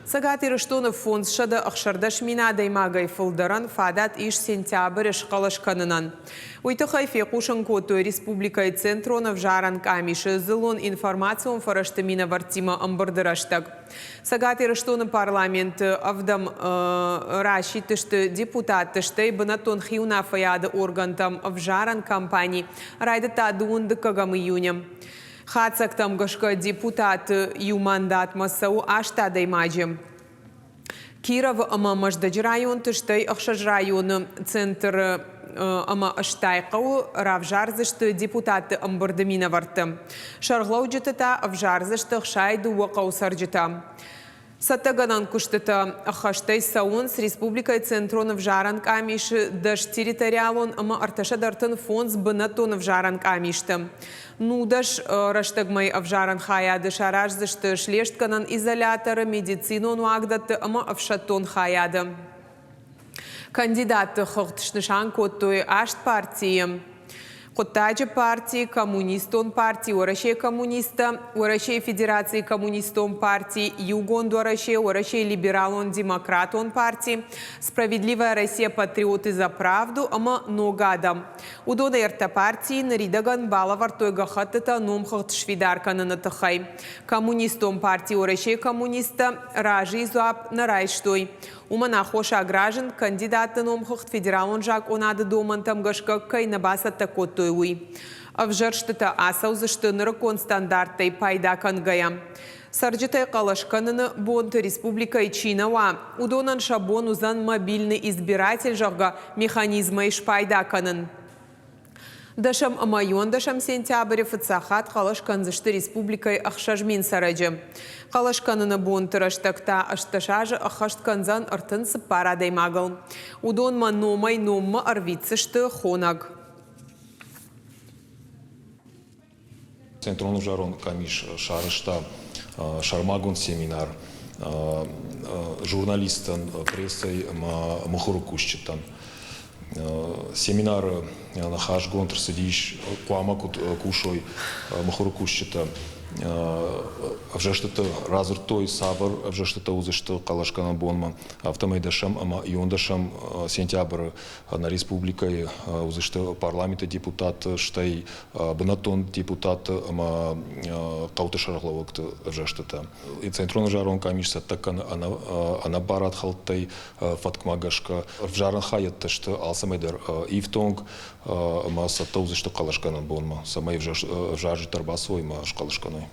Сагати Рыштонов фонд шада ахшардаш мина даймагай фылдыран фадат иш сентябрь шкалашканынан. Уйтахай фекушан котой республикай центронов жаран камиши зылон информацион фараштамина вартима амбардыраштаг. Сагати Рыштонов парламент авдам раши тышты депутат тышты бынатон хиуна фаяды органтам в жаран кампании райда тадуынды кагам июнем. Хацактам гашка депутат ю мандат масау ашта даймаджем. Киров ама маждач район тыштай ахшаж район центр ама аштайкау равжарзышты депутаты амбардамина варты. Шарглауджетата авжарзышты хшайды уақау сарджета. Саттаганан куштата ахаштай саун с республикой центронов жаран камиш даш территориалон ама арташа дартын фонс бынатон в жаран камиштым. Нудаш раштагмай авжаран хая дышаражзышты шлештканан изолятора медицинон уагдаты ама авшатон хаяды. Кандидат хохтшнышан коттой ашт партиям. Коттаджи партии, коммунистон партии, Урашей коммуниста, Урашей федерации коммунистон партии, Югон Урашей, Урашей либералон демократон партии, Справедливая Россия патриоты за правду, ама ногадам. Удода эрта партии наридаган балавар той гахатата номхат швидаркана натахай. Коммунистон партии, Урашей коммуниста, ражи зуап нарайштой. Умана хоша граждан кандидат номхат федералон жак онады домантам гашка кай набаса такото Авжарштата асаузышты нырыкон стандарттай пайда кангаям. Сарджитай калашканыны бонты республика Ичинава. Удонан шабон узан мобильный избиратель жага механизма иш пайда канын. Дашам амайон дашам сентябрь фацахат калашканзышты республикай ахшажмин сараджы. Калашканыны бонты раштакта ашташажы ахаштканзан артынсы парадай магал. Удон ма номай номма арвицышты хонаг. Центронов жарон камиш шарышта шармагон семинар журналистан прессой махурукущитан семинар на хаш гонтр сидиш куамакут кушой махурукущита авжаштата разыртой сабыр авжаштата узышты калашкана бонма автомайдашам ама иондашам сентябрь на республикой узышты парламента депутат штай бынатон депутат ама кауты шарглавыкты авжаштата и центрон жарон камишса такан ана барат халтай фаткмагашка авжаран хаятта шты алсамайдар ивтонг ама сатта узышты калашкана бонма самай авжаржи тарбасой ма шкалашканой.